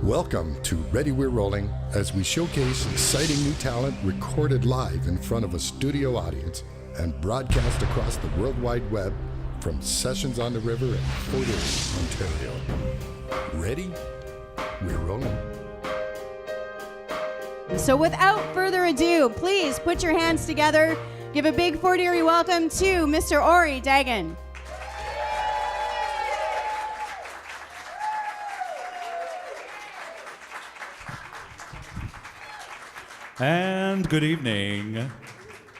Welcome to Ready We're Rolling, as we showcase exciting new talent recorded live in front of a studio audience and broadcast across the World Wide Web from sessions on the river in Fort Erie, Ontario. Ready? We're rolling. So without further ado, please put your hands together. Give a big Fort Erie welcome to Mr. Ori Dagan. And good evening.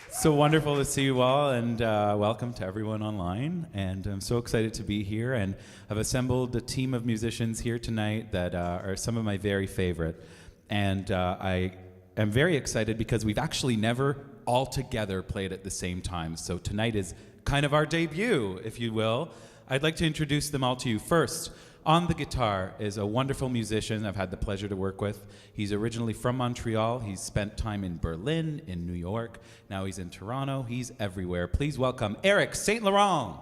So wonderful to see you all, and welcome to everyone online. And I'm so excited to be here, and I've assembled a team of musicians here tonight that are some of my very favorite. And I am very excited because we've actually never all together played at the same time. So tonight is kind of our debut, if you will. I'd like to introduce them all to you. First, on the guitar is a wonderful musician I've had the pleasure to work with. He's originally from Montreal. He's spent time in Berlin, in New York. Now he's in Toronto. He's everywhere. Please welcome Eric St. Laurent.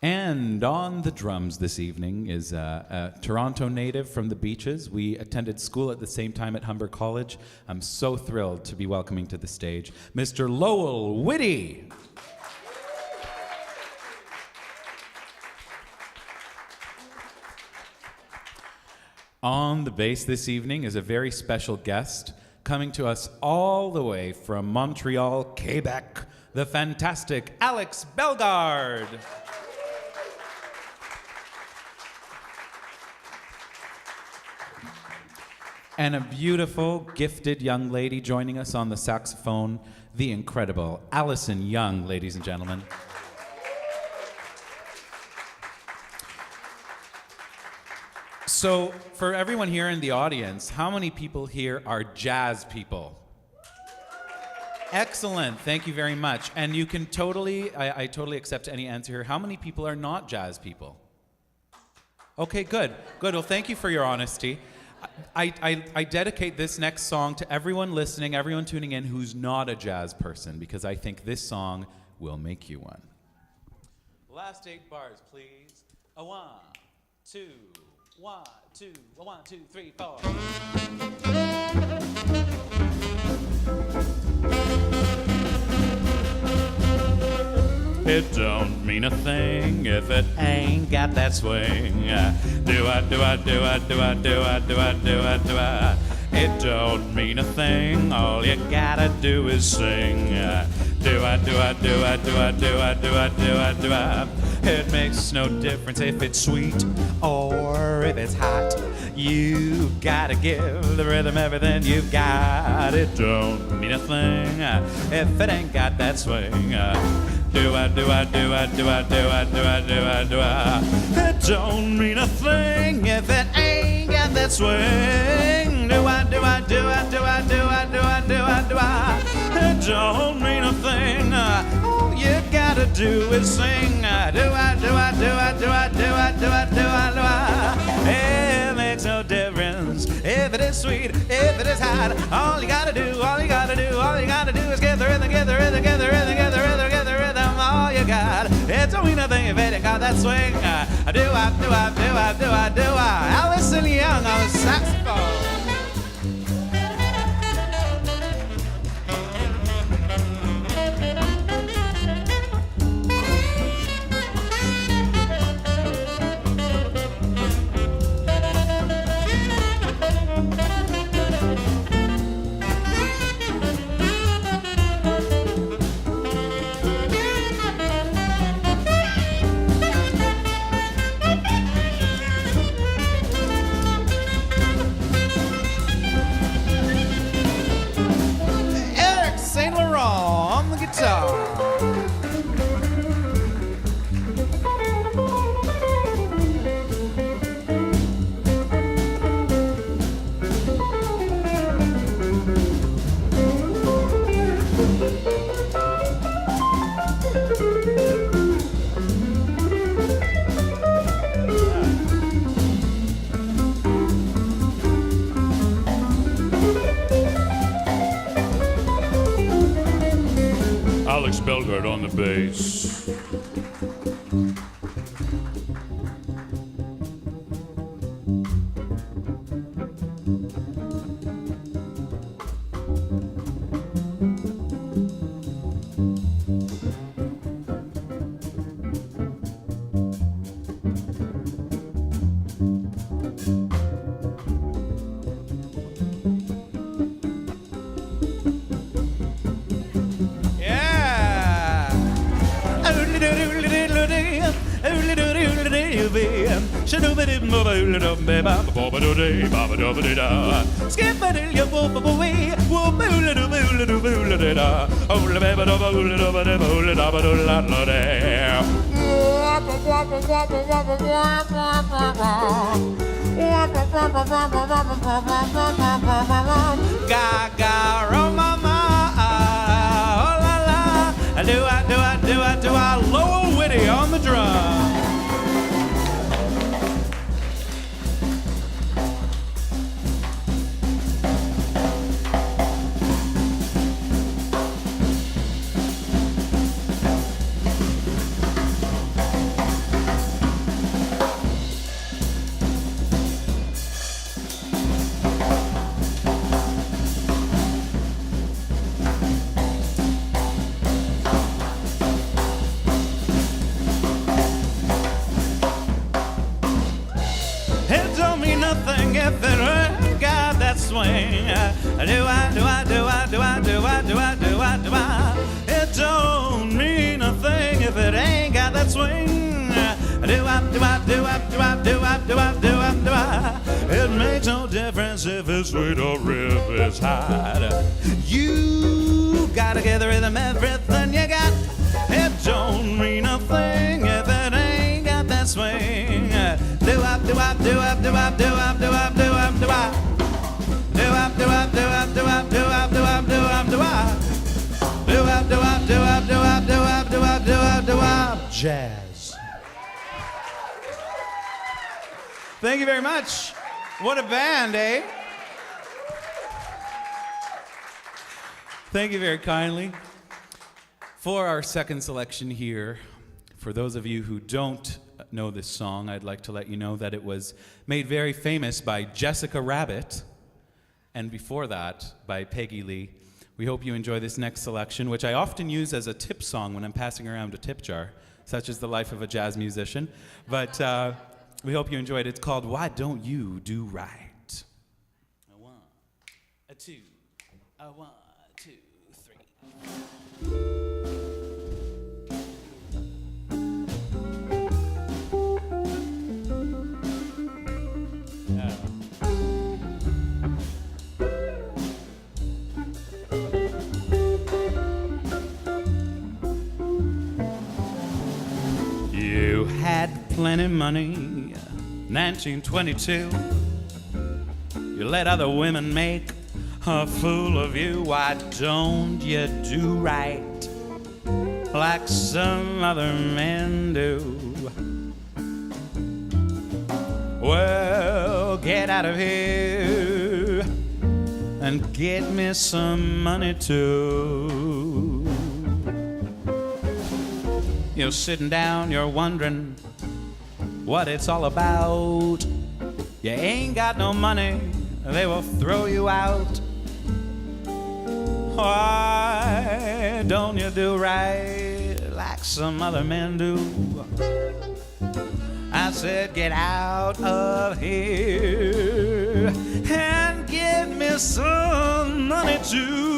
And on the drums this evening is a Toronto native from the beaches. We attended school at the same time at Humber College. I'm so thrilled to be welcoming to the stage Mr. Lowell Whitty. On the bass this evening is a very special guest coming to us all the way from Montreal, Quebec, the fantastic Alex Bellegarde. And a beautiful, gifted young lady joining us on the saxophone, the incredible Allison Young, ladies and gentlemen. So, for everyone here in the audience, how many people here are jazz people? Excellent, thank you very much. And you can totally, I totally accept any answer here. How many people are not jazz people? Okay, good. Well, thank you for your honesty. I dedicate this next song to everyone listening, everyone tuning in who's not a jazz person, because I think this song will make you one. Last 8 bars, please. A 1, 2, 1, 2, 1, 2, 3, 4. It don't mean a thing if it ain't got that swing. Do I, do I, do I, do I, do I, do I, do I, do I. It don't mean a thing, all you gotta do is sing. Do I, do I, do I, do I, do I, do I, do I, do I. It makes no difference if it's sweet or if it's hot. You gotta give the rhythm everything you've got. It don't mean a thing if it ain't got that swing. Do I, do I, do I, do I, do I, do I, do I, do I. It don't mean a thing if it ain't got that swing. Do I, do I, do I, do I, do I, do I, do I, do I. It don't mean a thing. All you gotta do is sing. Do I, do I, do I, do I, do I, do I, do I, do I. It makes no difference if it is sweet, if it is hot. All you gotta do, all you gotta do, all you gotta do is get the rhythm, get the rhythm, get the rhythm, get the rhythm, get the rhythm. All you got, it don't mean nothing if it ain't got that swing. Do I, do I, do I, do I, do I. Allison Young on the saxophone. Alex Belgard on the bass. Gaga, oh mama, oh la la, do I, Lowell Whitty on the drum. It don't mean nothing if it ain't got that swing. It don't mean nothing if it ain't got that swing. It makes no difference if it's sweet or if it's hot. You gotta get the rhythm, everything you got. It don't mean nothing if it ain't got that swing. Do up, do up, do up, do up, do up, do up, do up, do up. Do up, do up, do up, do up, do up, do up, do up, do up. Do up, do up, do up, do up, do up, do up, do up, do up. Jazz. Thank you very much. What a band, eh? Thank you very kindly. For our second selection here, for those of you who don't know this song, I'd like to let you know that it was made very famous by Jessica Rabbit, and before that, by Peggy Lee. We hope you enjoy this next selection, which I often use as a tip song when I'm passing around a tip jar, such is the life of a jazz musician. But we hope you enjoyed it. It's called Why Don't You Do Right? A one, a two, a 1, 2, 3. You had plenty money, 1922. You let other women make a fool of you. Why don't you do right like some other men do? Well, get out of here and get me some money too. You're sitting down, you're wondering what it's all about. You ain't got no money, they will throw you out. Why don't you do right like some other men do? I said get out of here and get me some money too.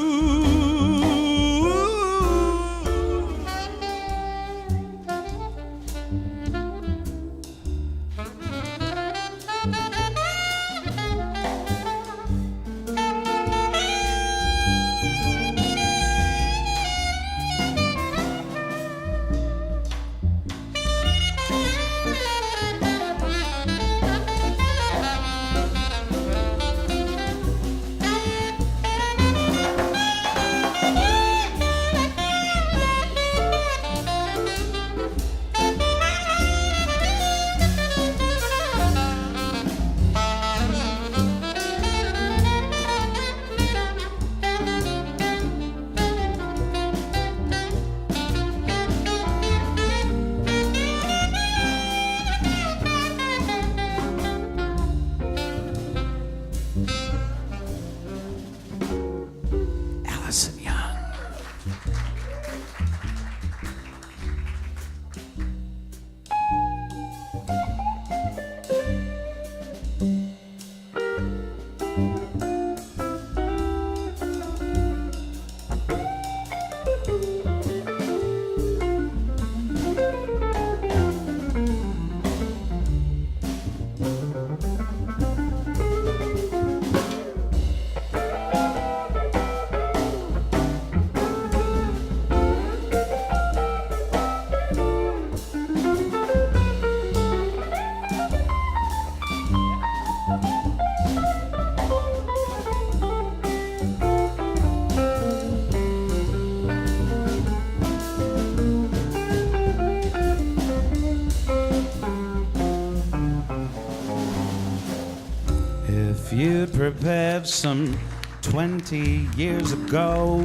you'd prepared some 20 years ago,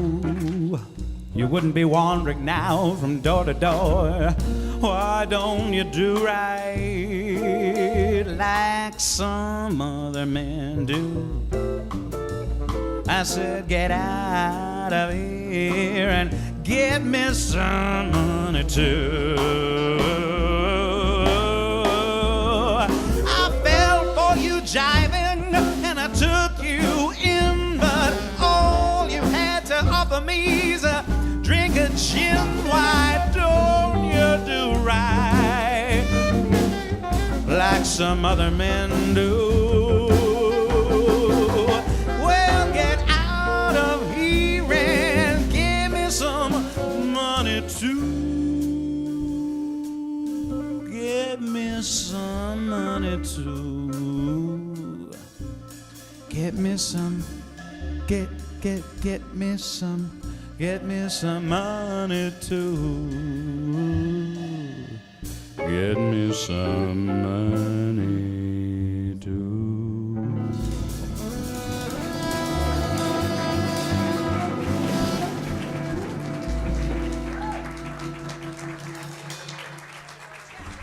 you wouldn't be wandering now from door to door. Why don't you do right like some other men do? I said, get out of here and get me some money too. I fell for you jiving and I took you in, but all you had to offer me is a drink of gin. Why don't you do right like some other men do? Well, get out of here and give me some money too. Give me some money too. Get me some, get me some, get me some money too. Get me some money too.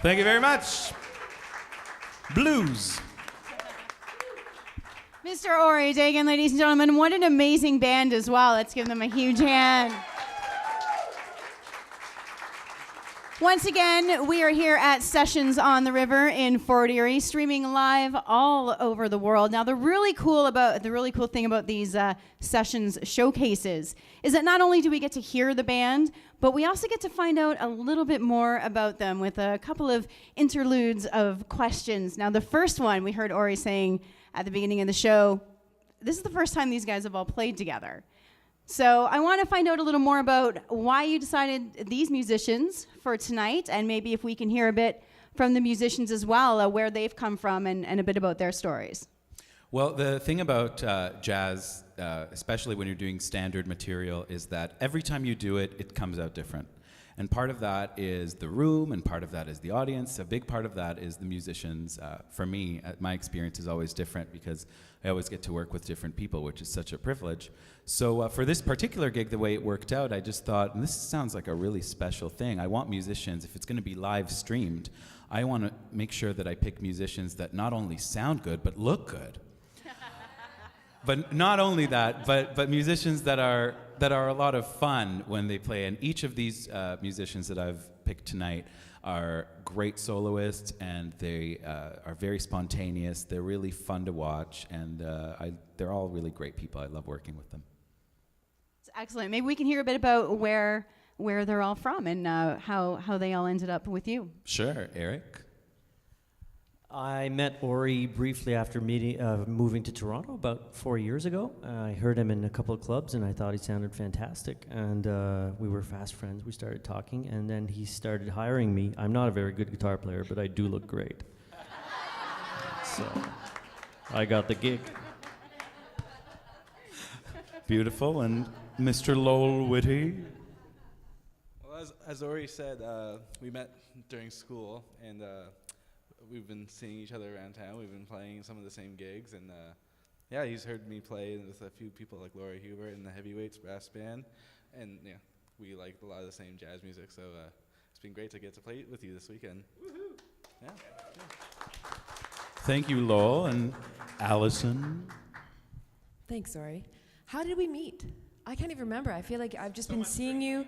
Thank you very much. Blues. Mr. Ori Dagan, ladies and gentlemen, what an amazing band as well. Let's give them a huge hand. Once again, we are here at Sessions on the River in Fort Erie, streaming live all over the world. Now, the really cool thing about these Sessions showcases is that not only do we get to hear the band, but we also get to find out a little bit more about them with a couple of interludes of questions. Now, the first one we heard Ori saying at the beginning of the show, this is the first time these guys have all played together. So I want to find out a little more about why you decided these musicians for tonight, and maybe if we can hear a bit from the musicians as well, where they've come from and a bit about their stories. Well, the thing about jazz, especially when you're doing standard material, is that every time you do it, it comes out different. And part of that is the room, and part of that is the audience. A big part of that is the musicians. For me, my experience is always different because I always get to work with different people, which is such a privilege. So for this particular gig, the way it worked out, I just thought, and this sounds like a really special thing. I want musicians, if it's going to be live streamed, I want to make sure that I pick musicians that not only sound good, but look good. But not only that, but musicians that are a lot of fun when they play. And each of these musicians that I've picked tonight are great soloists, and they are very spontaneous. They're really fun to watch, and they're all really great people. I love working with them. It's excellent. Maybe we can hear a bit about where they're all from and how they all ended up with you. Sure, Eric. I met Ori briefly after moving to Toronto about 4 years ago. I heard him in a couple of clubs, and I thought he sounded fantastic. And we were fast friends. We started talking, and then he started hiring me. I'm not a very good guitar player, but I do look great. So I got the gig. Beautiful. And Mr. Lowell Whitty. Well, as Ori said, we met during school, and we've been seeing each other around town. We've been playing some of the same gigs, and yeah, he's heard me play with a few people like Laura Hubert in the Heavyweights brass band, and yeah, we like a lot of the same jazz music. So it's been great to get to play with you this weekend. Woohoo! Yeah. Thank you, Lowell. And Allison. Thanks, Ori. How did we meet? I can't even remember. I feel like I've just been seeing you.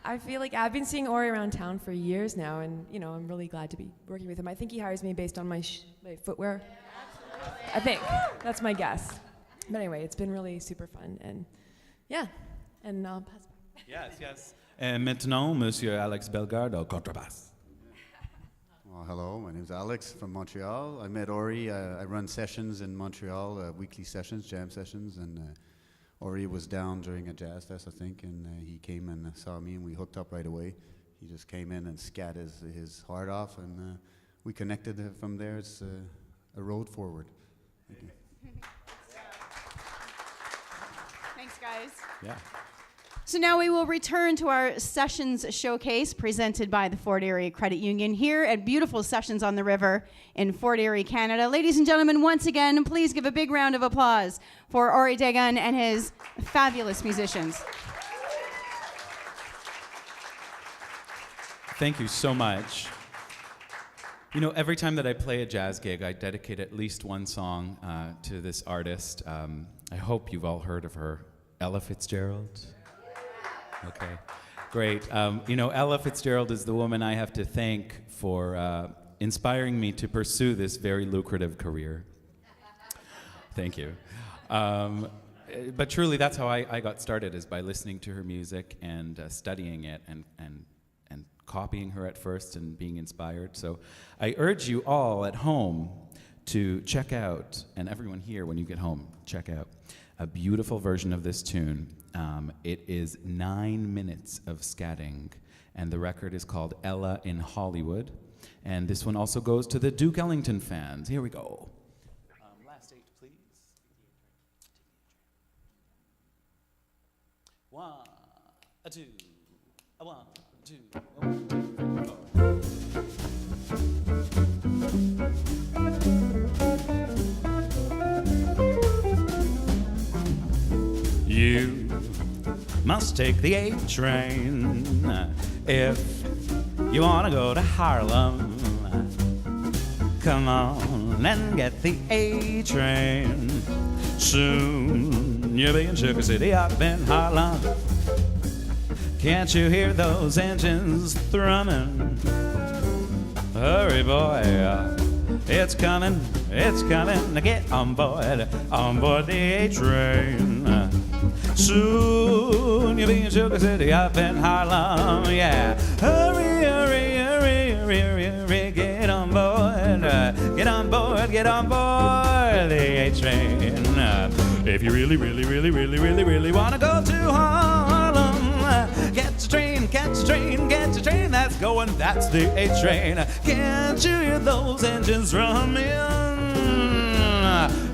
I feel like I've been seeing Ori around town for years now, and I'm really glad to be working with him. I think he hires me based on my footwear. Yeah, absolutely. I think that's my guess. But anyway, it's been really super fun, and yeah, and I'll pass. Yes. Et maintenant, Monsieur Alex Bellegarde au contrebasse. Well, hello, my name's Alex from Montreal. I met Ori. I run sessions in Montreal, weekly sessions, jam sessions, and Ori was down during a jazz fest, I think, and he came and saw me, and we hooked up right away. He just came in and scat his heart off, and we connected from there. It's a road forward. Thank you. Thanks, guys. Yeah. So now we will return to our Sessions Showcase presented by the Fort Erie Credit Union here at beautiful Sessions on the River in Fort Erie, Canada. Ladies and gentlemen, once again, please give a big round of applause for Ori Dagan and his fabulous musicians. Thank you so much. You know, every time that I play a jazz gig, I dedicate at least one song to this artist. I hope you've all heard of her, Ella Fitzgerald. Okay, great. You know, Ella Fitzgerald is the woman I have to thank for inspiring me to pursue this very lucrative career. Thank you. But truly, that's how I got started, is by listening to her music and studying it and copying her at first and being inspired. So I urge you all at home to check out, and everyone here when you get home, check out a beautiful version of this tune. It is 9 minutes of scatting, and the record is called Ella in Hollywood. And this one also goes to the Duke Ellington fans. Here we go. Last 8, please. 1, 2, 1, 2, 1, 2, 4. You must take the A train if you want to go to Harlem. Come on and get the A train. Soon you'll be in Sugar City up in Harlem. Can't you hear those engines thrumming? Hurry, boy, it's coming, get on board the A train. Soon you'll be in Sugar City up in Harlem, yeah. Hurry, hurry, hurry, hurry, hurry, hurry, get on board the A train. If you really, really, really, really, really, really want to go to Harlem, catch a train, that's going, that's the A train. Can't you hear those engines drumming?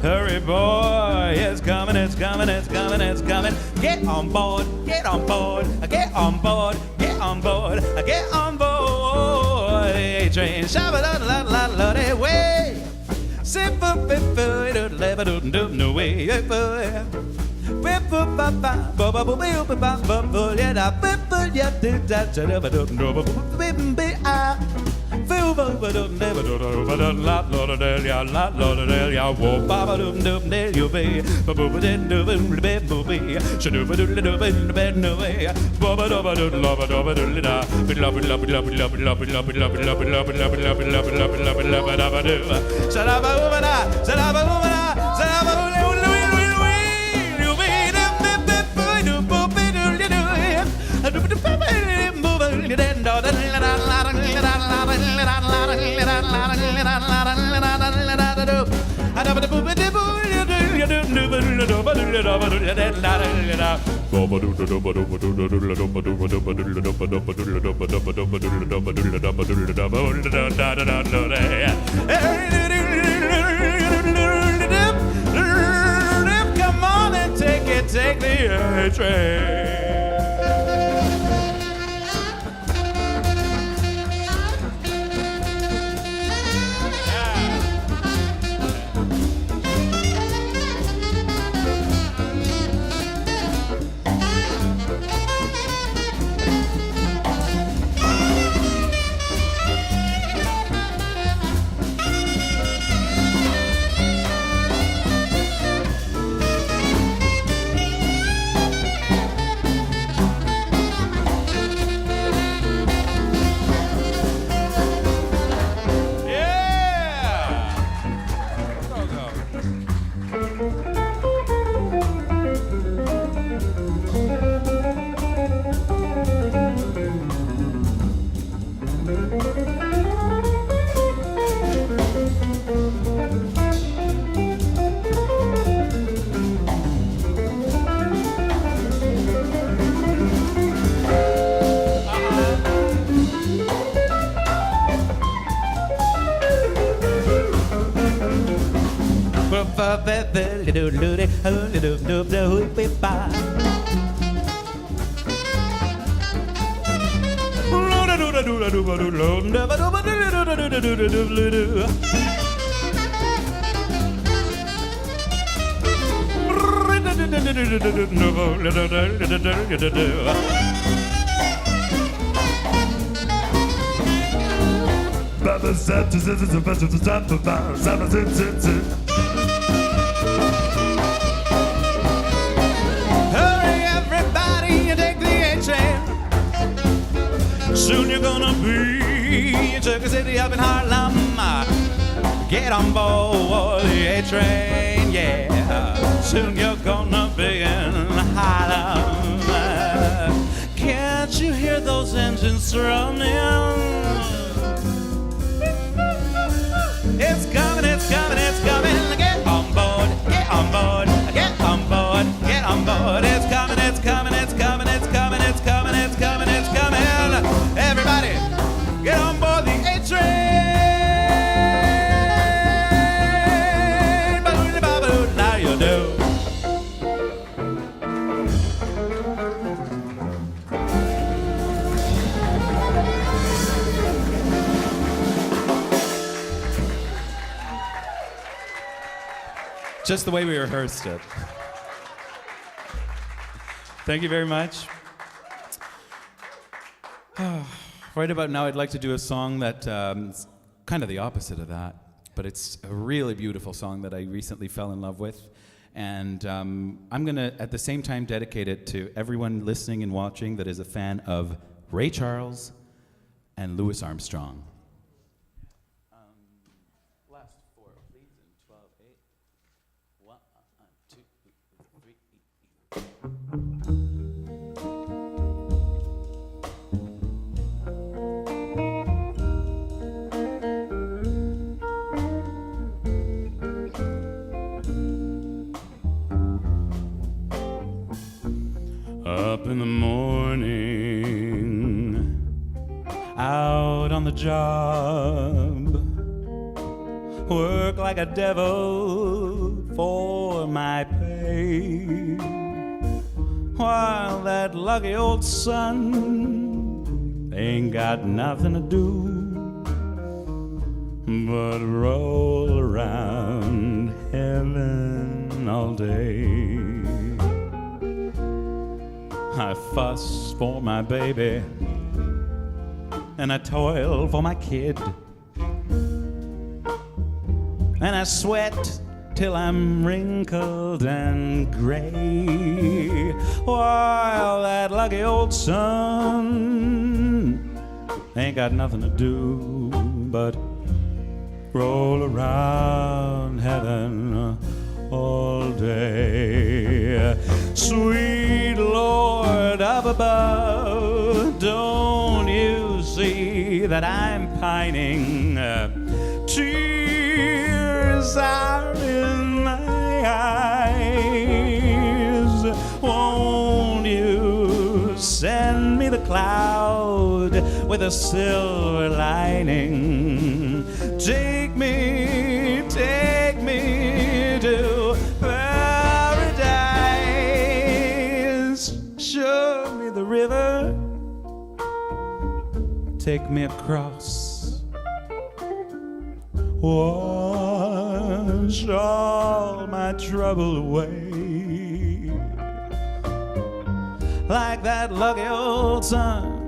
Hurry, boy, it's coming. Get on board, the A train. Shabba-da-da-da-da-da, way. Come on and take the A train. Hurry, everybody, you take the A train. Soon you're gonna be in Circus City up in Harlem. Get on board the A train, yeah. Soon you're gonna be in Harlem. Can't you hear those engines thrumming? It's coming, it's coming, it's coming. Get on board, get on board, get on board, get on board. It's coming, it's coming, it's coming, it's coming, it's coming, it's coming, it's coming. Everybody, get on board the A train. Ba-doo-da-ba-ba-doo, now you do. Just the way we rehearsed it. Thank you very much. Right about now, I'd like to do a song that is kind of the opposite of that, but it's a really beautiful song that I recently fell in love with. And I'm going to, at the same time, dedicate it to everyone listening and watching that is a fan of Ray Charles and Louis Armstrong. Last four, please, and 12-8. 1, 2, 3. Up in the morning, out on the job, work like a devil for my pay, while that lucky old son ain't got nothing to do but roll around heaven all day. I fuss for my baby, and I toil for my kid, and I sweat till I'm wrinkled and gray, while that lucky old son ain't got nothing to do but roll around heaven all day. Sweet Lord up above, don't you see that I'm pining? Tears are in my eyes. Won't you send me the cloud with a silver lining? Take me to paradise. Show me the river, take me across. Wash all my trouble away, like that lucky old son.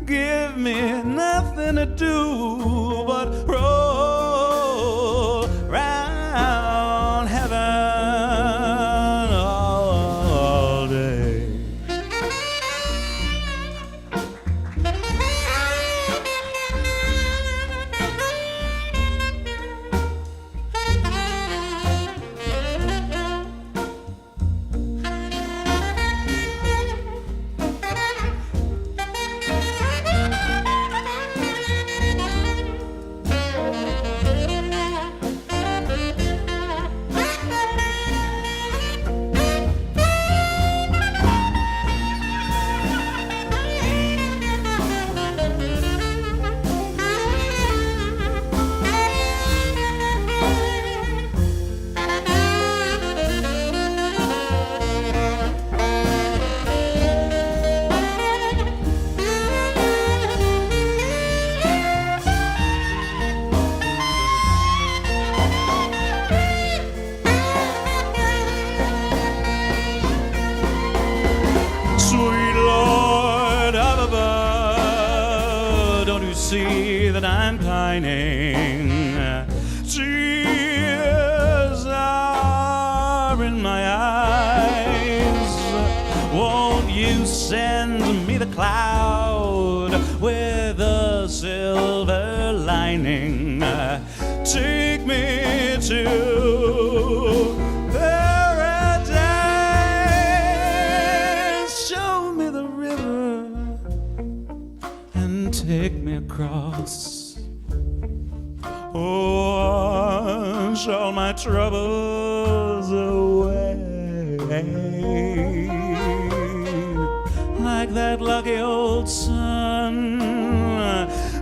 Give me nothing to do but roll round heaven all day. see that I'm pining? Tears are in my eyes. Won't you send me the cloud with a silver lining? Take me to paradise. Show me the river and take me across. Wash all my troubles away. Like that lucky old sun,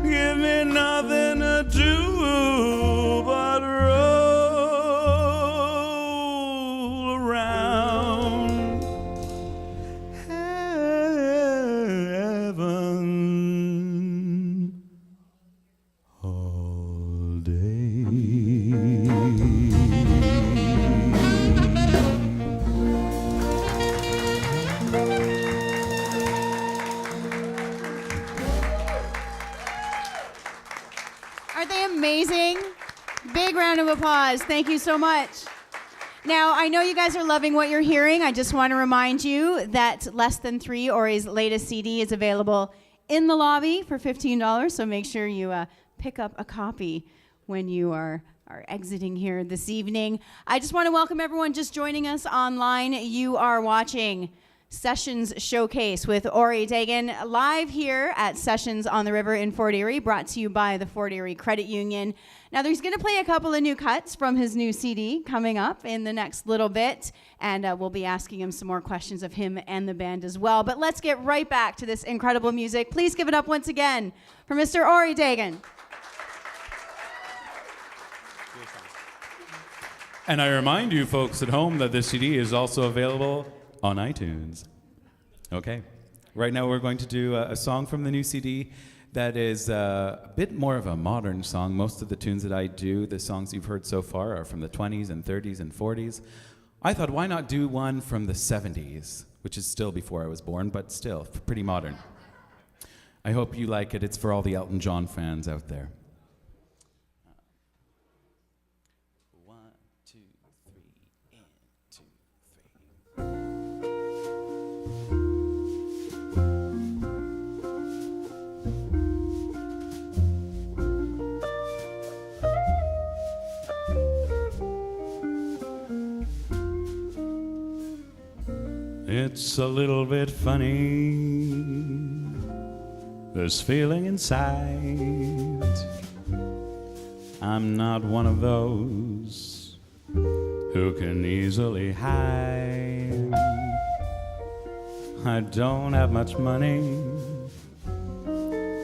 give me nothing to do but roll around heaven all day. Aren't they amazing? Big round of applause. Thank you so much. Now, I know you guys are loving what you're hearing. I just want to remind you that Less Than Three, Ori's latest CD, is available in the lobby for $15, so make sure you pick up a copy when you are exiting here this evening. I just want to welcome everyone just joining us online. You are watching Sessions Showcase with Ori Dagan live here at Sessions on the River in Fort Erie, brought to you by the Fort Erie Credit Union. Now, he's going to play a couple of new cuts from his new CD coming up in the next little bit, and we'll be asking him some more questions of him and the band as well. But let's get right back to this incredible music. Please give it up once again for Mr. Ori Dagan. And I remind you folks at home that this CD is also available on iTunes. Okay. Right now we're going to do a song from the new CD that is a bit more of a modern song. Most of the tunes that I do, the songs you've heard so far, are from the 20s and 30s and 40s. I thought, why not do one from the 70s, which is still before I was born, but still pretty modern. I hope you like it. It's for all the Elton John fans out there. 1, 2, 3, and 2, 3. It's a little bit funny, this feeling inside. I'm not one of those who can easily hide. I don't have much money,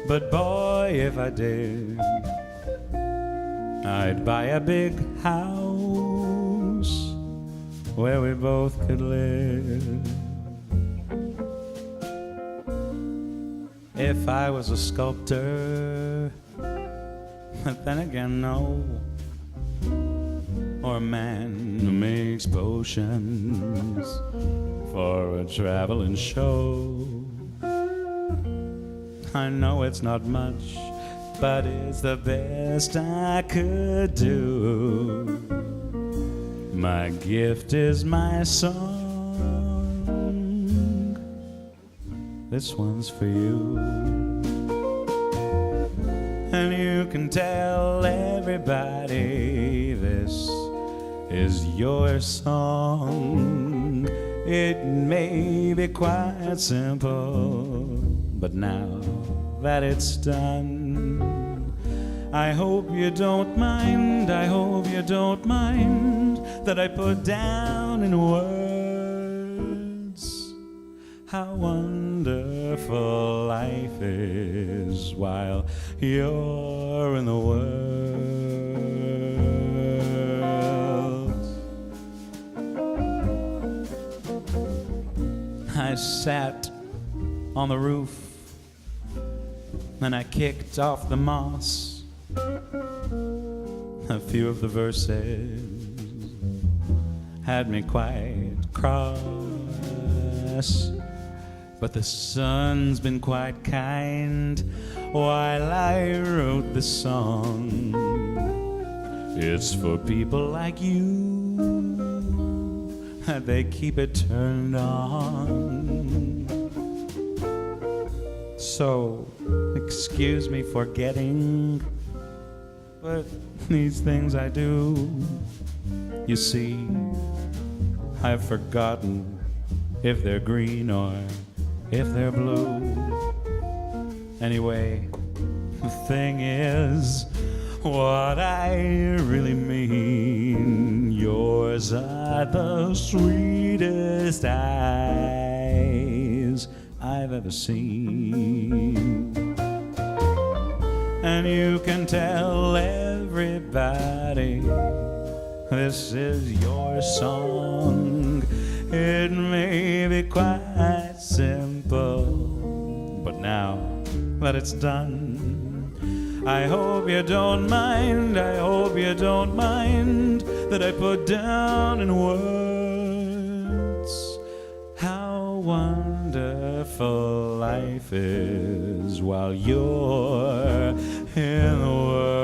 but boy, if I did, I'd buy a big house where we both could live. If I was a sculptor, but then again, no. Or a man who makes potions for a traveling show. I know it's not much, but it's the best I could do. My gift is my song. This one's for you. And you can tell everybody this is your song. It may be quite simple, but now that it's done, I hope you don't mind, I hope you don't mind that I put down in words how wonderful life is while you're in the world. I sat on the roof and I kicked off the moss. A few of the verses had me quite cross. but the sun's been quite kind while I wrote this song. It's for people like you. They keep it turned on. So, excuse me for getting, but these things I do, you see, I've forgotten if they're green or if they're blue. Anyway, the thing is, what I really mean, yours are the sweetest eyes I've ever seen. And you can tell everybody this is your song. It may be quite simple, but now that it's done, I hope you don't mind, I hope you don't mind that I put down in words how wonderful life is while you're in the world.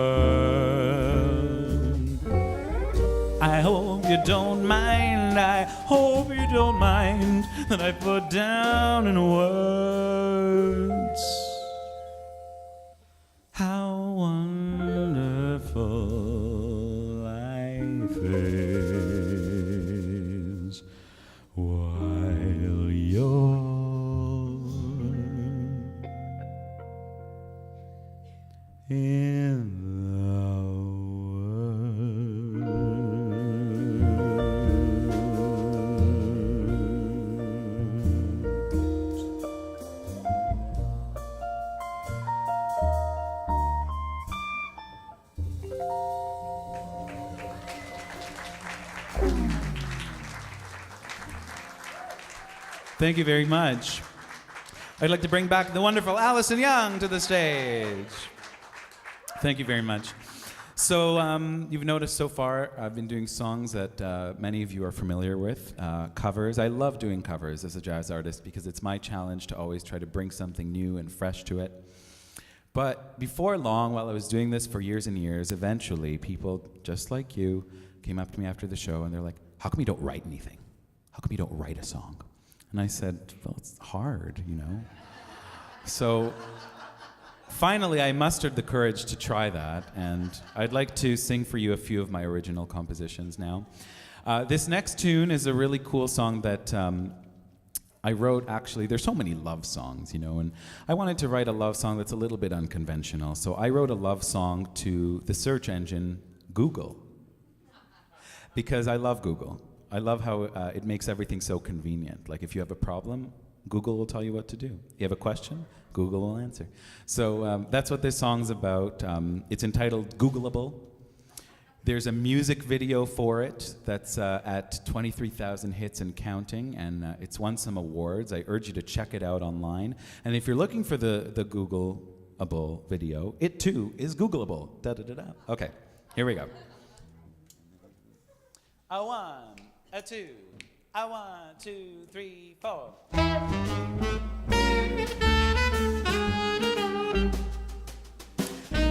I hope you don't mind, I hope you don't mind that I put down in words how wonderful life is while you're in the Thank you very much. I'd like to bring back the wonderful Allison Young to the stage. Thank you very much. So you've noticed so far I've been doing songs that many of you are familiar with, covers. I love doing covers as a jazz artist because it's my challenge to always try to bring something new and fresh to it. But before long, while I was doing this for years and years, eventually people just like you came up to me after the show and they're like, how come you don't write anything? How come you don't write a song? And I said, well, it's hard, you know? So finally, I mustered the courage to try that, and I'd like to sing for you a few of my original compositions now. This next tune is a really cool song that I wrote, actually. There's so many love songs, you know, and I wanted to write a love song that's a little bit unconventional. So I wrote a love song to the search engine Google, because I love Google. I love how it makes everything so convenient. Like if you have a problem, Google will tell you what to do. You have a question, Google will answer. So that's what this song's about. It's entitled Googleable. There's a music video for it that's at 23,000 hits and counting, and it's won some awards. I urge you to check it out online. And if you're looking for the Googleable video, it too is Googleable. Da-da-da-da. Okay, here we go. A one, a two, a 1, 2, 3, 4.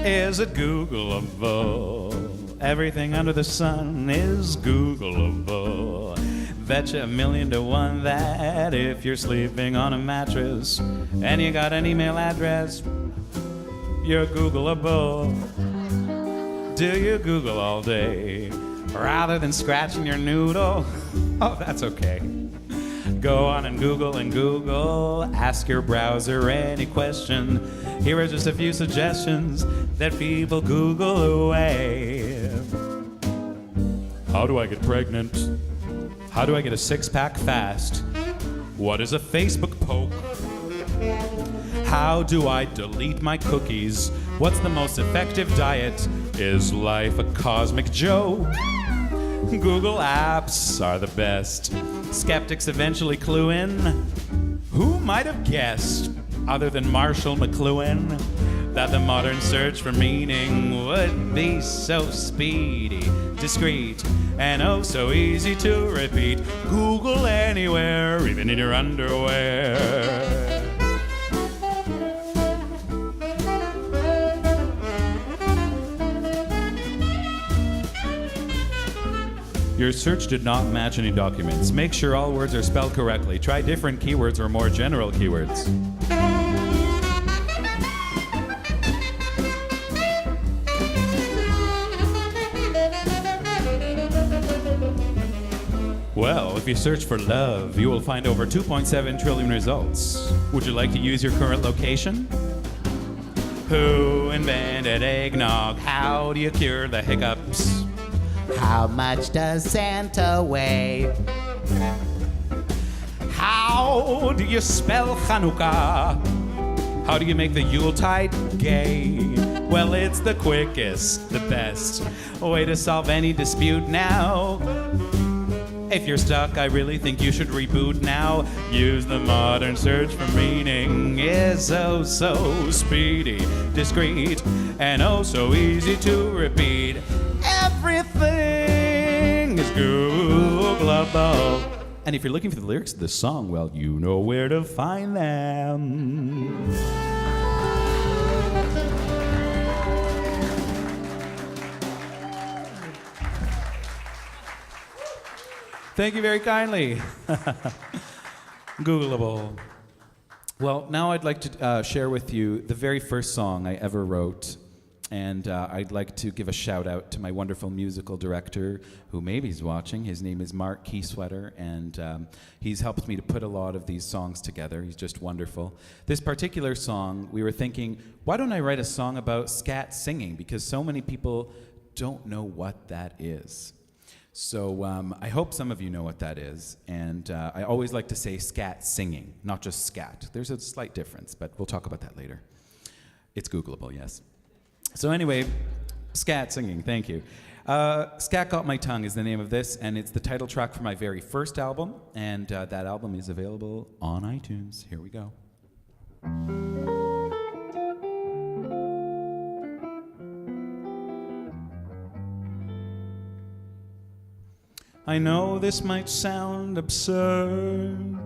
Is it Googleable? Everything under the sun is Googleable. Bet you $1,000,000 to 1 that if you're sleeping on a mattress and you got an email address, you're Googleable. Do you Google all day rather than scratching your noodle? Oh, that's okay. Go on and Google, ask your browser any question. Here are just a few suggestions that people Google away. How do I get pregnant? How do I get a six-pack fast? What is a Facebook poke? How do I delete my cookies? What's the most effective diet? Is life a cosmic joke? Google apps are the best. Skeptics eventually clue in. Who might have guessed, other than Marshall McLuhan, that the modern search for meaning would be so speedy, discreet, and oh so easy to repeat? Google anywhere, even in your underwear. Your search did not match any documents. Make sure all words are spelled correctly. Try different keywords or more general keywords. Well, if you search for love, you will find over 2.7 trillion results. Would you like to use your current location? Who invented eggnog? How do you cure the hiccups? How much does Santa weigh? How do you spell Hanukkah? How do you make the Yuletide gay? Well, it's the quickest, the best way to solve any dispute now. If you're stuck, I really think you should reboot now. Use the modern search for meaning. Is oh so speedy, discreet, and oh so easy to repeat. Everything is Googleable. And if you're looking for the lyrics of the song, well, you know where to find them. Thank you very kindly. Googleable. Well, now I'd like to share with you the very first song I ever wrote. And I'd like to give a shout out to my wonderful musical director, who maybe is watching. His name is Mark Keysweater, and he's helped me to put a lot of these songs together. He's just wonderful. This particular song, we were thinking, why don't I write a song about scat singing? Because so many people don't know what that is. So I hope some of you know what that is, and I always like to say scat singing, not just scat. There's a slight difference, but we'll talk about that later. It's Googleable, yes. So anyway, scat singing, thank you. Scat Got My Tongue is the name of this, and it's the title track for my very first album, and that album is available on iTunes. Here we go. I know this might sound absurd,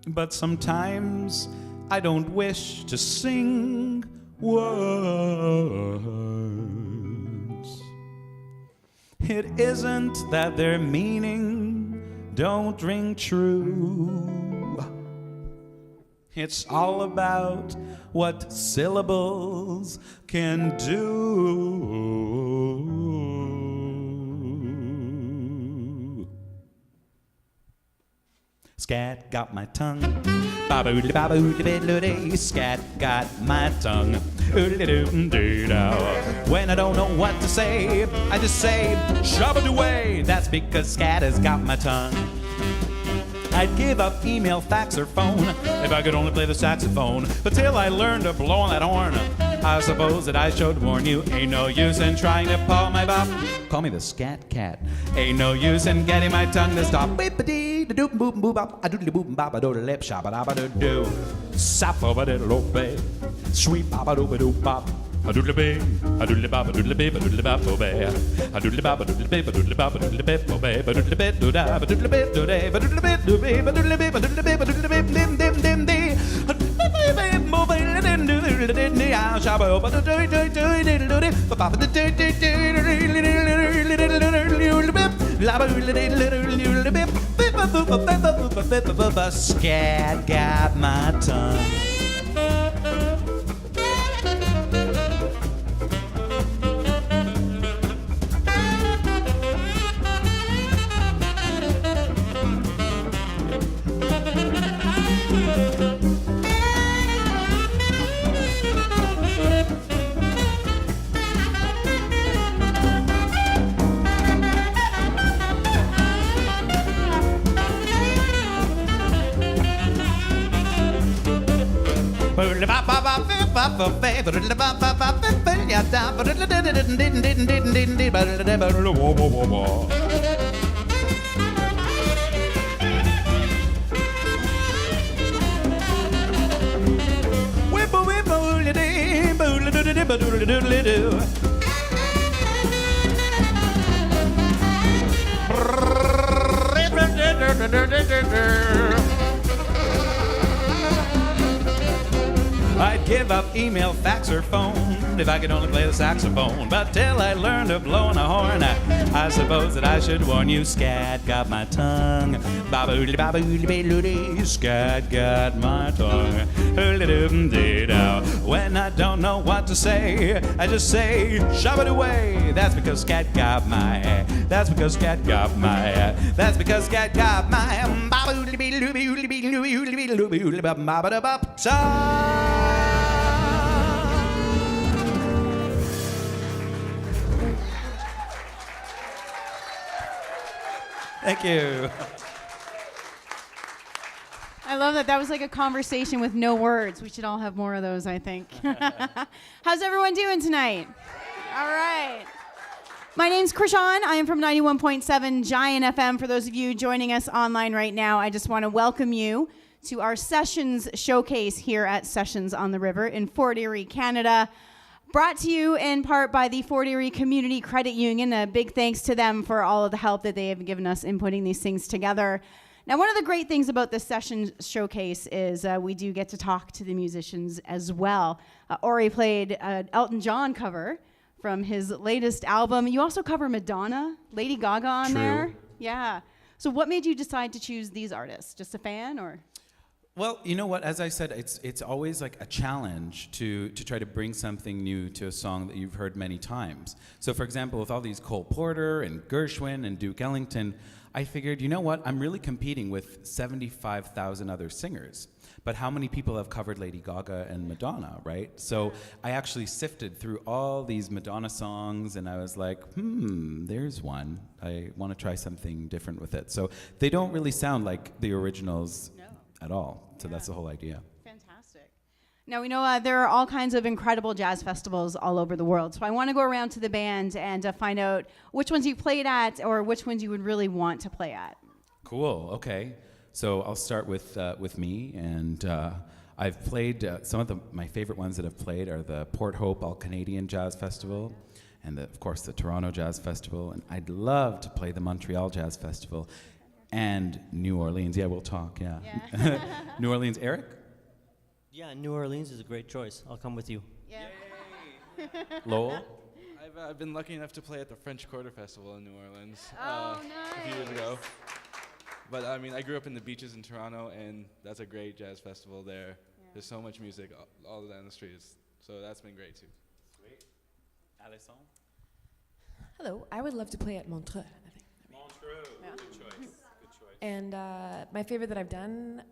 but sometimes I don't wish to sing words. It isn't that their meaning don't ring true. It's all about what syllables can do. Scat got my tongue. Ba-ba-oodly, ba-ba-oodly, bid-loo-day. Scat got my tongue. Oodly-doo-doo-dow. When I don't know what to say, I just say, shabba-doo-way. That's because scat has got my tongue. I'd give up email, fax, or phone if I could only play the saxophone. But till I learned to blow on that horn, I suppose that I should warn you. Ain't no use in trying to paw my bop. Call me the scat cat. Ain't no use in getting my tongue to stop. Beep-a-dee-da-doop-boop-boop-bop. A-doodly-boop-bop-a-doodly-lip-shabba-dabba-doo-doo. Sap-a-ba-diddle-o-bay. Sweep-bop-a-doop-a-doop-bop. A doodly bing, a doodly bop, a doodly bip, a doodly bop, obey. A doodly bop, a doodly bip, a doodly bop, a doodly bip, obey. A doodly bip, do da, a doodly bip, do day, a doodly bip, do be, a doodly bip, a doodly bip, a doodly bip, dim, dim, dim, dee. A doodly bip, mobile, a doodly doodly doodly, a shabba, a doodly doodly doodly doodly, a papa, a doodly doodly doodly bip, la doodly doodly bip, bip, bip, bip, bip, bip, bip, bip, bip, scat got my tongue. I'd give up email, fax, or phone if I could only play the saxophone. But till I learn to blow on a horn, I suppose that I should warn you. Scat got my tongue, ba-ba-oodly, ba-ba-oodly, scat got my tongue. Oodly-doom-dee-dow. When I don't know what to say, I just say, shove it away. That's because scat got my, that's because scat got my, that's because scat got my, ba-ba-oodly-bee-oodly-bee-oodly-bee-oodly-bee-ba-ba-da-bop song. Thank you. I love that. That was like a conversation with no words. We should all have more of those, I think. How's everyone doing tonight? All right. My name's Krishan. I am from 91.7 Giant FM. For those of you joining us online right now, I just want to welcome you to our Sessions Showcase here at Sessions on the River in Fort Erie, Canada. Brought to you in part by the Fort Erie Community Credit Union. A big thanks to them for all of the help that they have given us in putting these things together. Now, one of the great things about this Sessions Showcase is we do get to talk to the musicians as well. Ori played an Elton John cover from his latest album. You also cover Madonna, Lady Gaga on there. Yeah. So what made you decide to choose these artists? Just a fan, or? Well, you know what? As I said, it's always like a challenge to try to bring something new to a song that you've heard many times. So, for example, with all these Cole Porter and Gershwin and Duke Ellington, I figured, you know what? I'm really competing with 75,000 other singers. But how many people have covered Lady Gaga and Madonna, right? So I actually sifted through all these Madonna songs, and I was like, there's one. I want to try something different with it. So they don't really sound like the originals at all. So that's the whole idea. Fantastic. Now, we know there are all kinds of incredible jazz festivals all over the world. So I want to go around to the band and find out which ones you played at or which ones you would really want to play at. Cool. Okay. So I'll start with me, and I've played some of my favorite ones that I've played are the Port Hope All-Canadian Jazz Festival, and of course the Toronto Jazz Festival, and I'd love to play the Montreal Jazz Festival and New Orleans. Yeah, we'll talk. Yeah. New Orleans, Eric? Yeah, New Orleans is a great choice. I'll come with you. Yeah. Lowell? I've been lucky enough to play at the French Quarter Festival in New Orleans Oh, a few years ago. But I mean, I grew up in the beaches in Toronto, and that's a great jazz festival there. Yeah. There's so much music all down the streets, so that's been great too. Sweet. Alison? Hello, I would love to play at Montreux, I think. Montreux. Yeah. Good choice. Good choice. And my favorite that I've done,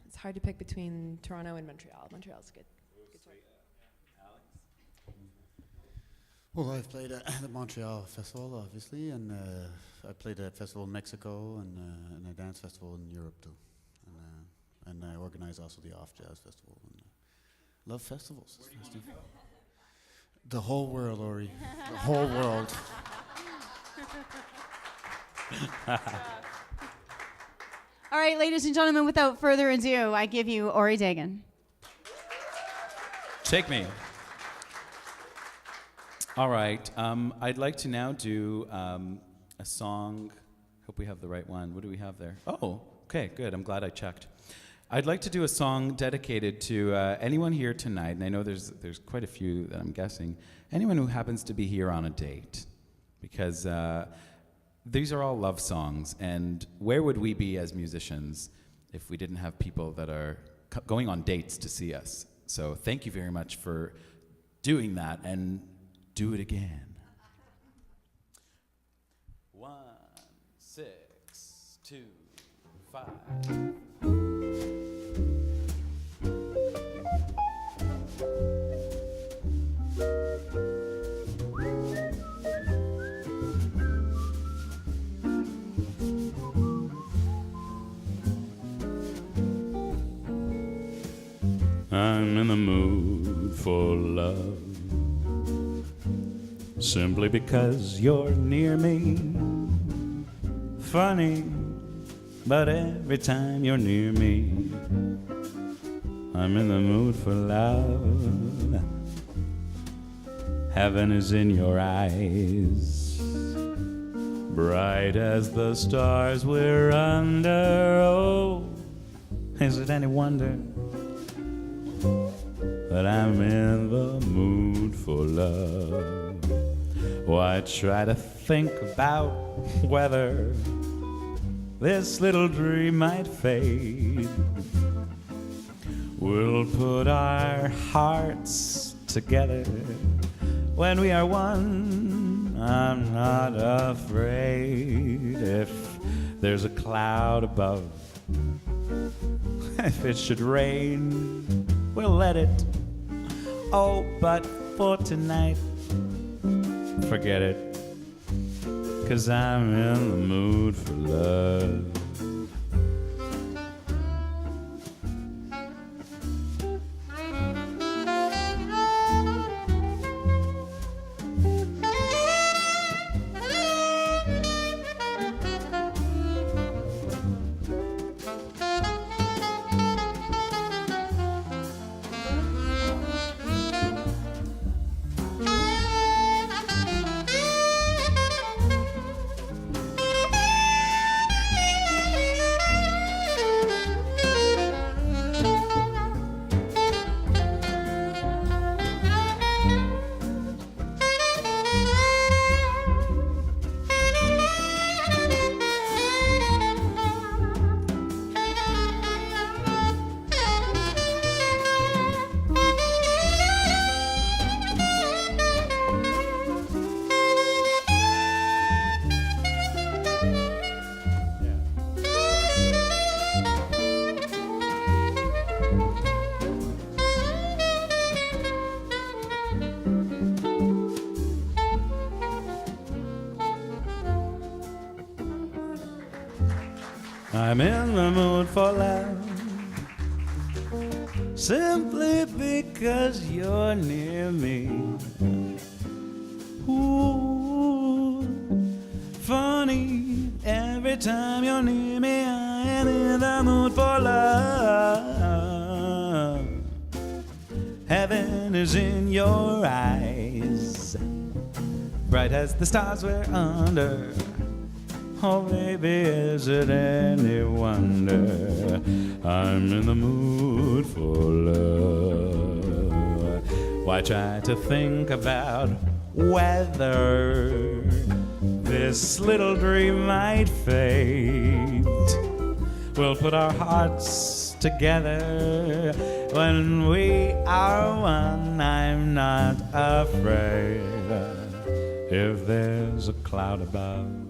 it's hard to pick between Toronto and Montreal. Montreal's good. Good choice. Alex? Well, I've played at the Montreal Festival, obviously, and I played at festival in Mexico and a dance festival in Europe too, and I organize also the Off Jazz Festival. And love festivals. Where do you want to go? The whole world, Ori. The whole world. All right, ladies and gentlemen, without further ado, I give you Ori Dagan. Take me. All right. I'd like to now do a song. Hope we have the right one. What do we have there? Oh, okay, good. I'm glad I checked. I'd like to do a song dedicated to anyone here tonight, and I know there's quite a few that I'm guessing, anyone who happens to be here on a date, because these are all love songs, and where would we be as musicians if we didn't have people that are going on dates to see us? So thank you very much for doing that, and do it again. 1, 6, 2, 5. I'm in the mood for love, simply because you're near me. Funny, but every time you're near me, I'm in the mood for love. Heaven is in your eyes, bright as the stars we're under. Oh, is it any wonder that I'm in the mood for love. Why try to think about whether this little dream might fade? We'll put our hearts together when we are one. I'm not afraid if there's a cloud above. If it should rain, we'll let it. Oh, but for tonight, forget it, 'cause I'm in the mood for love. I'm in the mood for love, simply because you're near me. Ooh, funny, every time you're near me, I am in the mood for love. Heaven is in your eyes, bright as the stars we're under. Oh, baby, is it any wonder I'm in the mood for love? Why try to think about whether this little dream might fade? We'll put our hearts together when we are one. I'm not afraid if there's a cloud above.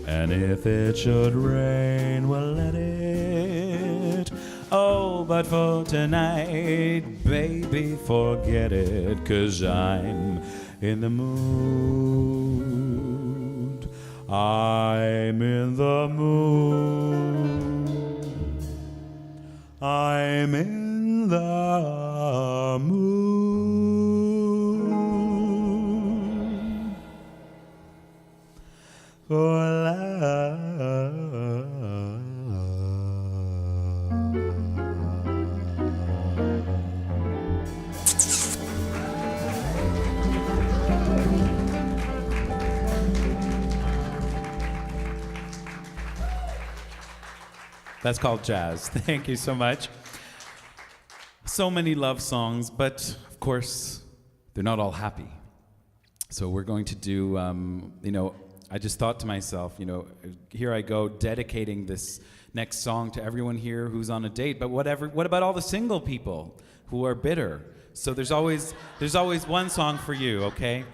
And if it should rain, we'll let it. Oh, but for tonight, baby, forget it, 'cause I'm in the mood. I'm in the mood. I'm in the mood. For That's called jazz. Thank you so much. So many love songs, but of course, they're not all happy. So we're going to do, I just thought to myself, here I go dedicating this next song to everyone here who's on a date, but what about all the single people who are bitter? So there's always one song for you, okay?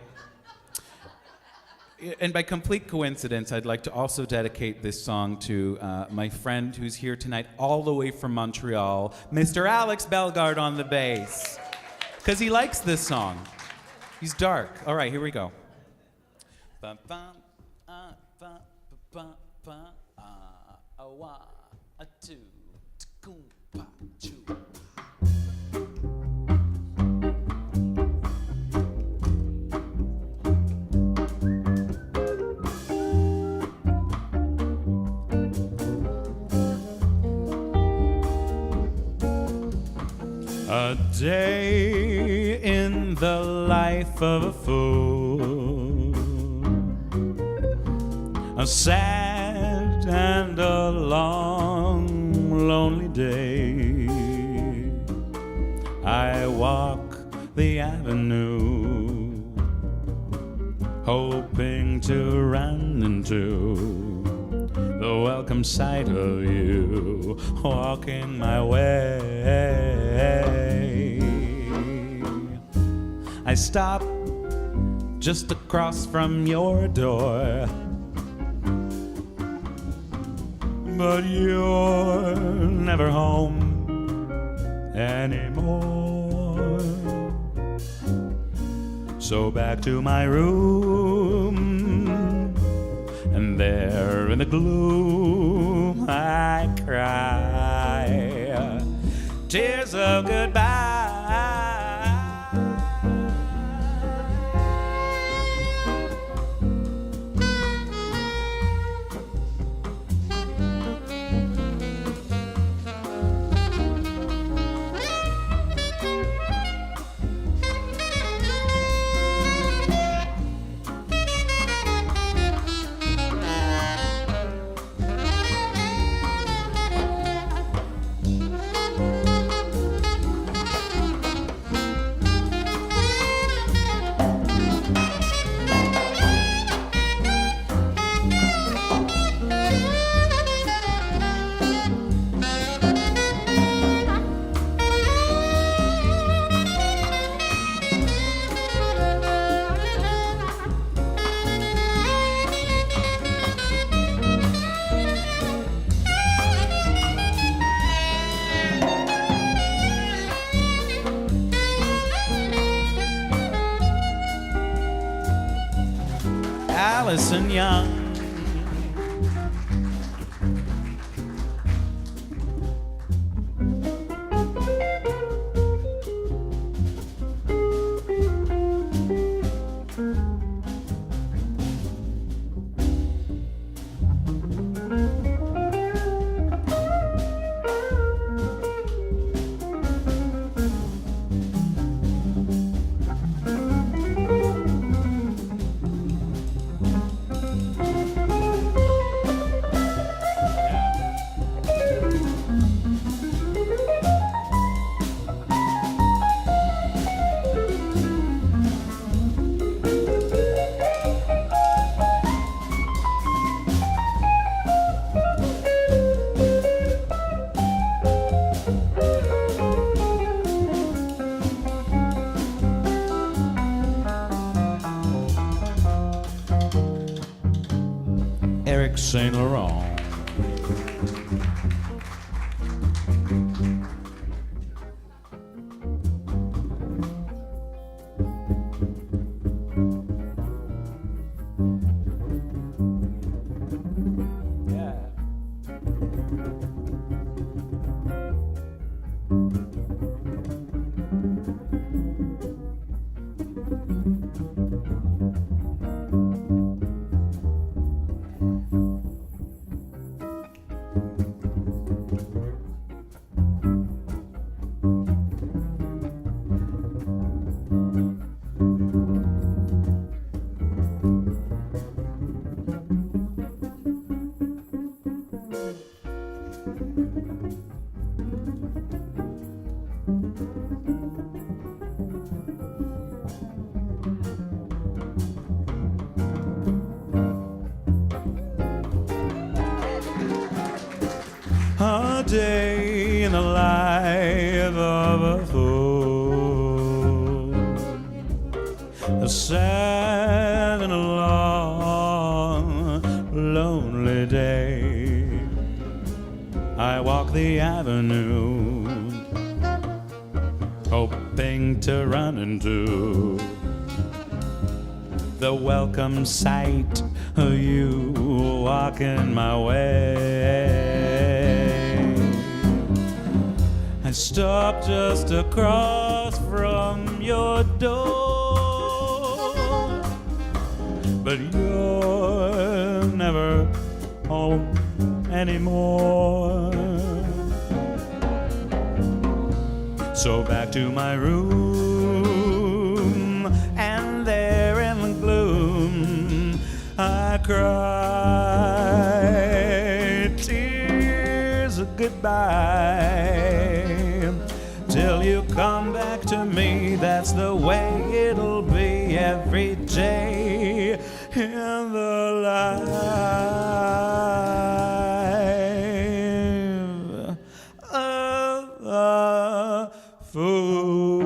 And by complete coincidence, I'd like to also dedicate this song to my friend who's here tonight all the way from Montreal, Mr. Alex Bellegarde on the bass, because he likes this song. He's dark. All right, here we go. A day in the life of a fool, a sad and a long, lonely day. I walk the avenue, hoping to run into the welcome sight of you walking my way. I stop just across from your door, but you're never home anymore. So back to my room, and there in the gloom I cry tears of goodbye. Allison Young. Eric Saint Laurent. A day in the life of a fool, a sad and a long, lonely day. I walk the avenue, hoping to run into the welcome sight of you walking my way. I stopped just across from your door, but you're never home anymore. So back to my room, and there in the gloom I cry tears of goodbye till you come back to me. That's the way it'll be every day in the life of a fool.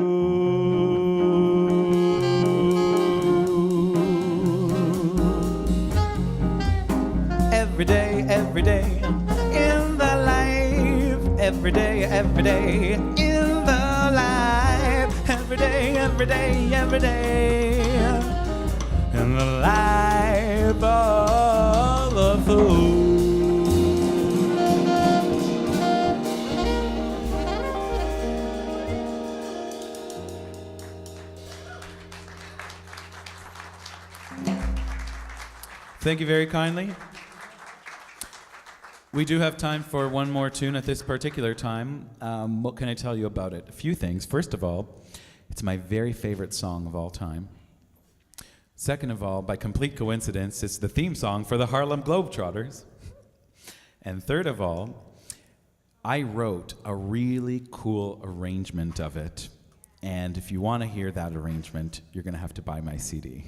Every day in the life. Every day in the life. Every day in the life of a fool. Thank you very kindly. We do have time for one more tune at this particular time. What can I tell you about it? A few things. First of all, it's my very favorite song of all time. Second of all, by complete coincidence, it's the theme song for the Harlem Globetrotters. And third of all, I wrote a really cool arrangement of it. And if you want to hear that arrangement, you're going to have to buy my CD.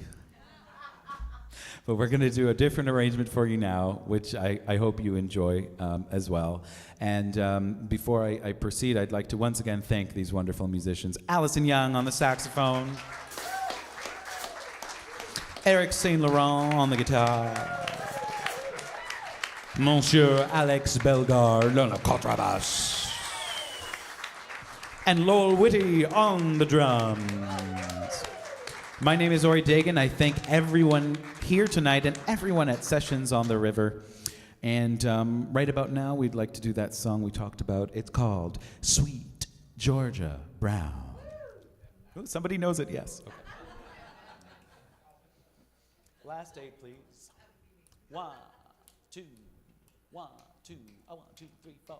But we're going to do a different arrangement for you now, which I hope you enjoy as well. And before I proceed, I'd like to once again thank these wonderful musicians. Allison Young on the saxophone. Eric Saint Laurent on the guitar. Monsieur Alex Bellegarde on the contrabass. And Lowell Whitty on the drums. My name is Ori Dagan. I thank everyone here tonight and everyone at Sessions on the River. And right about now, we'd like to do that song we talked about. It's called Sweet Georgia Brown. Oh, somebody knows it, yes. Okay. Last eight, please. 1, 2, 1, 2, 1, 2, 3, 4.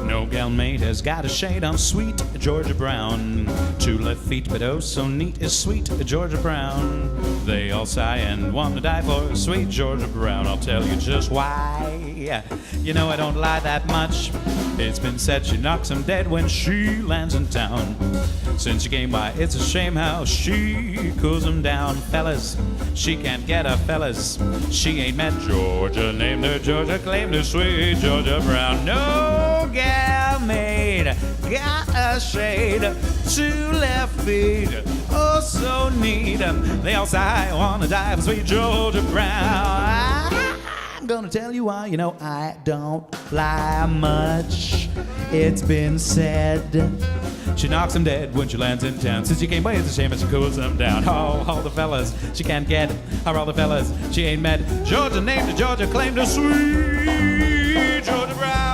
No gal mate has got a shade on sweet Georgia Brown. 2 left feet, but oh so neat is sweet Georgia Brown. They all sigh and want to die for sweet Georgia Brown. I'll tell you just why. You know I don't lie that much. It's been said she knocks 'em dead when she lands in town. Since she came by, it's a shame how she cools 'em down. Fellas, she can't get her fellas. She ain't met Georgia, named her Georgia, claimed her sweet Georgia Brown. No gal made got a shade, 2 left feet, oh so neat. They all sigh, wanna die for sweet Georgia Brown. I'm gonna tell you why. You know I don't lie much. It's been said she knocks 'em dead when she lands in town. Since she came by, it's a shame, and she cools 'em down. Oh, all the fellas she can't get are all the fellas she ain't met. Georgia named her Georgia, claimed her sweet Georgia Brown.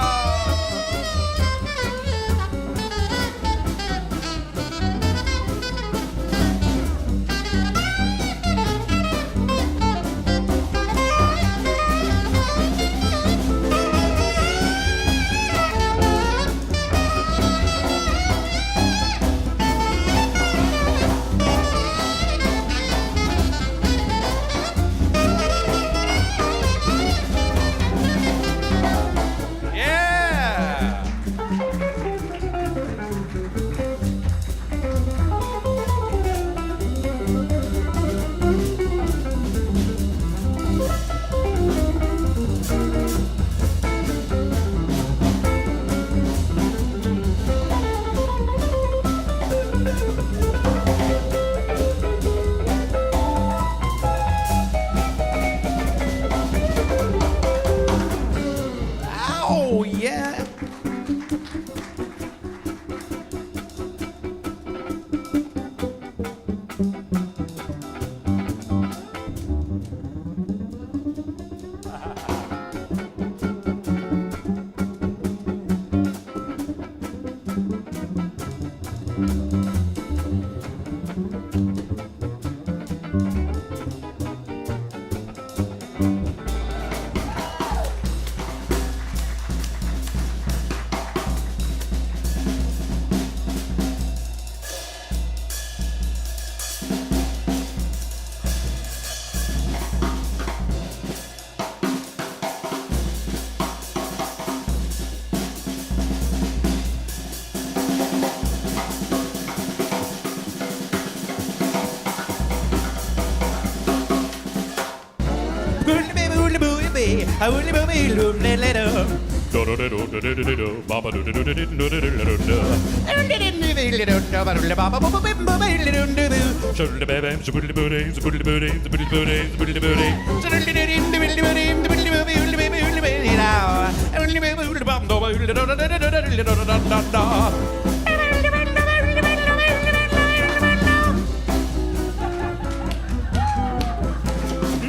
woolly booey bee, a woolly booey loom little.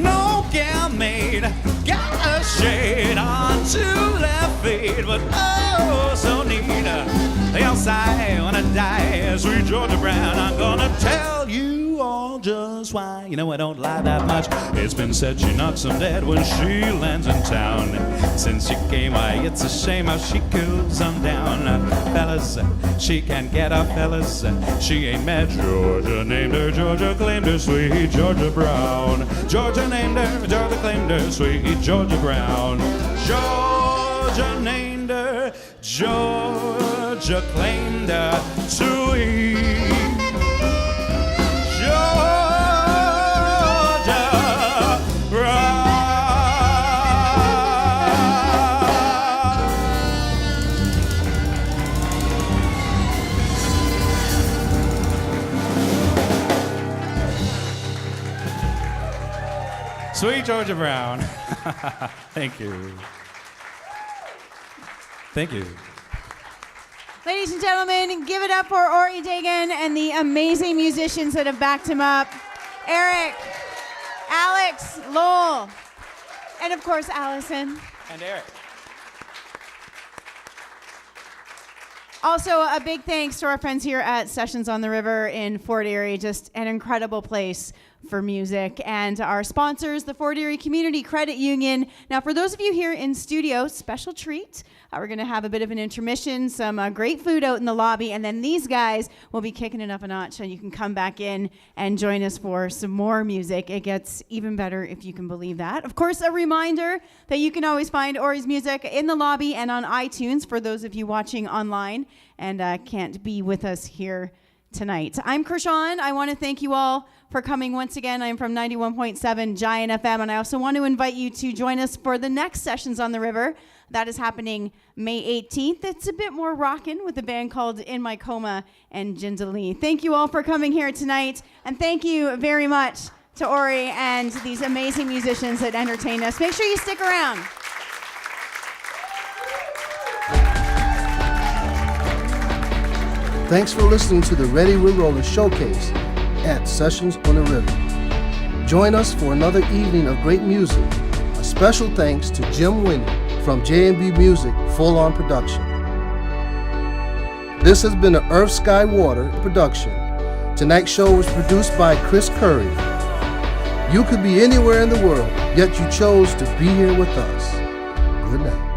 No gal maid got a shade on two left feet, but oh, so neat. Else I wanna die, sweet Georgia Brown. I'm gonna tell you all just why. You know I don't lie that much. It's been said she knocks 'em dead when she lands in town. Since she came, why it's a shame how she cools 'em down. Fellas, she can't get up, fellas. She ain't met Georgia, named her Georgia, claimed her sweet Georgia Brown. Georgia named her, Georgia claimed her sweet Georgia Brown. Georgia named her, Georgia claimed her sweet Georgia Brown. Sweet Georgia Brown. Thank you. Thank you. Ladies and gentlemen, give it up for Ori Dagan and the amazing musicians that have backed him up. Eric, Alex, Lowell, and of course, Allison. And Eric. Also, a big thanks to our friends here at Sessions on the River in Fort Erie. Just an incredible place for music. And our sponsors, the Fort Erie Community Credit Union. Now, for those of you here in studio, special treat. We're going to have a bit of an intermission, some great food out in the lobby, and then these guys will be kicking it up a notch, and you can come back in and join us for some more music. It gets even better if you can believe that. Of course, a reminder that you can always find Ori's music in the lobby and on iTunes for those of you watching online and can't be with us here tonight. I'm Kershawn. I want to thank you all for coming once again. I'm from 91.7 Giant FM, and I also want to invite you to join us for the next Sessions on the River. That is happening May 18th. It's a bit more rockin' with a band called In My Coma and Jinda Lee. Thank you all for coming here tonight, and thank you very much to Ori and these amazing musicians that entertain us. Make sure you stick around. Thanks for listening to the Ready We're Rollin' showcase at Sessions on the River. Join us for another evening of great music. A special thanks to Jim Winnie from J&B Music Full On Production. This has been an Earth, Sky, Water production. Tonight's show was produced by Chris Curry. You could be anywhere in the world, yet you chose to be here with us. Good night.